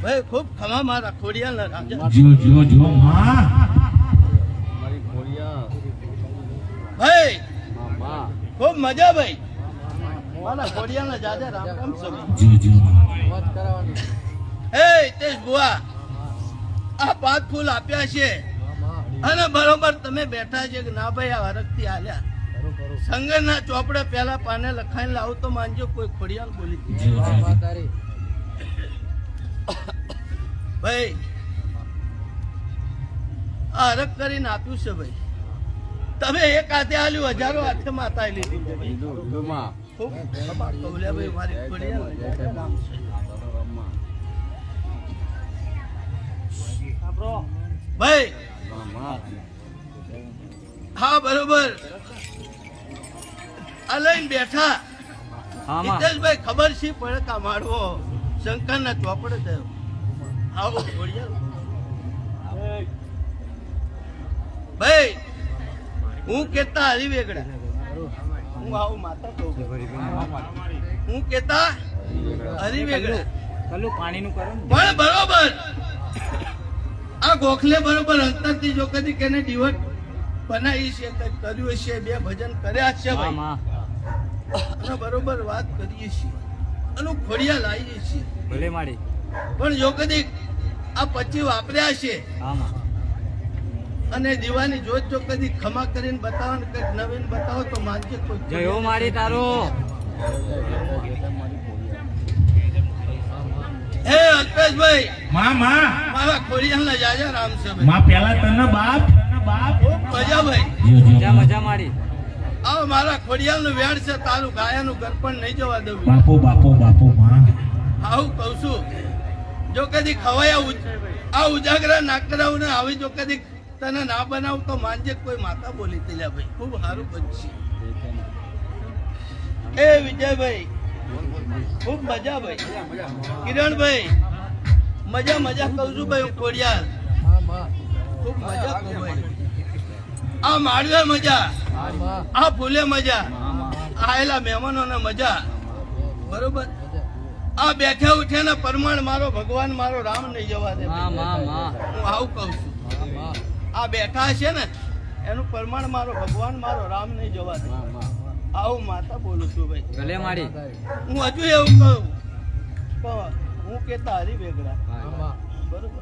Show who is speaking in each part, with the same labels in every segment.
Speaker 1: ભાઈ ખૂબ ખમા મારા ખોડિયાલના રાજા
Speaker 2: જો માં
Speaker 3: મારી ખોડિયા
Speaker 1: ભાઈ
Speaker 3: મામા
Speaker 1: ખૂબ મજા ભાઈ મારા ખોડિયાલના રાજા રામ રામ સભા
Speaker 2: જો
Speaker 3: વાત કરાવવાની
Speaker 1: હે તેજ બુઆ આ પાંચ ફૂલ આપ્યા છે અને બરોબર તમે બેઠા છે કે ના ભાઈ આ હરખથી આલ્યા સંગરના ચોપડે પહેલા પાને લખાઈને લાવો તો માનજો કોઈ ખોડિયાલ બોલી દે.
Speaker 3: વાત તારી
Speaker 1: ભાઈ આ હરખ કરીને આપ્યું છે ભાઈ તમે એક હાથે આલ્યું હજારો હાથે માતા લીધી છે ભાઈ.
Speaker 3: ડુમા
Speaker 1: ખૂબ ખમા કૌલ્યા ભાઈ મારી ખોડિયાલ ભાઈ
Speaker 3: મામા
Speaker 1: હા બરોબર આ લઈને બેઠા હિતેશભાઈ ખબર છે પડે કા મારવો શંકરના ચોપડે થયો આવો ખોડિયાલ ભાઈ હું કેતા હરી વેગડા હું આવું માતા કહું હું કેતા હરી વેગડા
Speaker 3: પેલું પાણીનું કરો ને
Speaker 1: પણ બરોબર આ ગોખલે બરોબર અંતરથી જો કદી કેને ડિવોટ બનાવી છે કંઈક કર્યું છે બે ભજન કર્યા છે ભાઈ અને બરોબર વાત કરીએ છીએ અને ખોડિયા લાવીએ છીએ
Speaker 3: ભલે માડી
Speaker 1: પણ જો કદી આ 25 વાપર્યા છે અને દીવાની જોત જો કદી ખમા કરીને બતાવો ને કંઈક નવીન બતાવો તો માનજે કોઈ
Speaker 3: જય હો માડી તારો
Speaker 1: હે અલ્પેશભાઈ
Speaker 2: માં
Speaker 1: મારા ખોડિયાલના જાજા રામ છે ભાઈ
Speaker 2: માં પેલા તને બાપ
Speaker 1: ખૂબ મજા ભાઈ
Speaker 3: મજા મજા માડી
Speaker 1: આ મારા ખોડિયાલનું વેણ છે તારું ગાયાનું ગરપણ નહીં જવા દઉં
Speaker 2: બાપો માં
Speaker 1: આવું કહું છું જો કદી ખવાય આ ઉજાગરા ના કરાવું ને આવી જો કદી તને ના બનાવું તો માનજે કોઈ માતા બોલી તેલ્યા ભાઈ ખૂબ સારું બનશે એ વિજયભાઈ ખૂબ મજા ભાઈ કિરણભાઈ મજા કહું છું ભાઈ હું ખોડિયાલ ખૂબ મજા કહું ભાઈ આ માળવે મજા આ ફૂલે મજા આયેલા મહેમાનોને મજા બરોબર આ બેઠા ઉઠ્યા પરમાણ મારો ભગવાન મારો રામ નહીં જવા દે હું આવું કહું છું આ બેઠા છે ને એનું પરમાણ મારો ભગવાન મારો રામ નહીં જવા દે આવું માતા બોલું છું ભાઈ
Speaker 3: ભલે માડી
Speaker 1: હું હજુ એવું કહું પણ હું કેતા હરી વેગડા બરોબર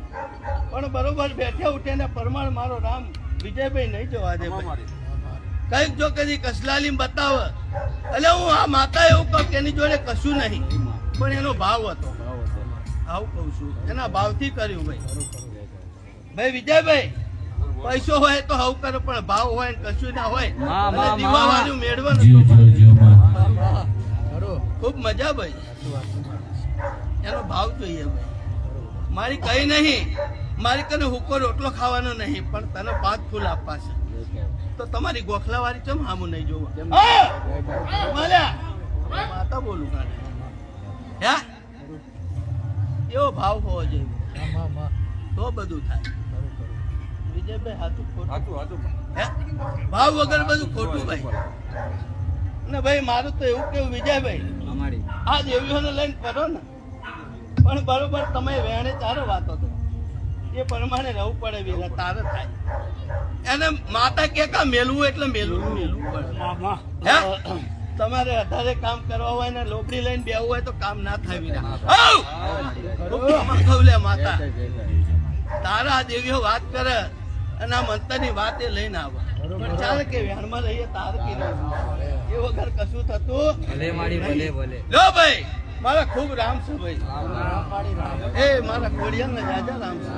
Speaker 1: પણ બરોબર બેઠા ઉઠ્યા પરમાણ મારો રામ વિજયભાઈ નહીં જવા દે ભાઈ કઈક જો કદી કસલાલી બતાવે એટલે હું આ માતા એવું કહું કે એની જોડે કશું નહીં પણ એનો ભાવ હતો આવું કહું છું એના ભાવથી કર્યું ભાઈ વિજયભાઈ પૈસો હોય તો હવ કરે પણ ભાવ હોય ને કશું ના હોય અને દીવા વાળું મેળવવાનું ખૂબ મજા ભાઈ એનો ભાવ જોઈએ ભાઈ મારી કઈ નહીં મારી કને હુકો રોટલો ખાવાનો નહીં પણ તને 5 ફૂલ આપવા છે તો તમારી ગોખલા વાળી ચમ હામું નહીં જોવા માતા બોલું કાઢે હે એવો ભાવ હોવો જોઈએ તો બધું થાય વિજયભાઈ હાથું ખોટું હે ભાવ વગર બધું ખોટું ભાઈ ને ભાઈ મારું તો એવું કેવું વિજયભાઈ આ દેવીઓને લઈને કરો ને પણ બરોબર તમે વેણે ચારો વાતો તો એ પ્રમાણે રહેવું પડે વેલા તારે થાય એને માતા કે કા મેલવું એટલે મેલવું પડે હે તમારે વધારે કામ કરવા હોય ને લોબડી લઈને બેવું હોય તો કામ ના થાય વિના માતા તારા દેવીઓ વાત કરે અને આ મંતરની વાત એ લઈને આવે પણ ચાલે કે વ્યાણમાં રહીએ તારે કે એ વગર કશું થતું લો ભાઈ મારા ખૂબ રામ છે ભાઈ એ મારા ખોડિયાલ ને રાજા રામ છે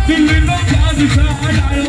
Speaker 2: દિલ્હી નો દિશા ડાયો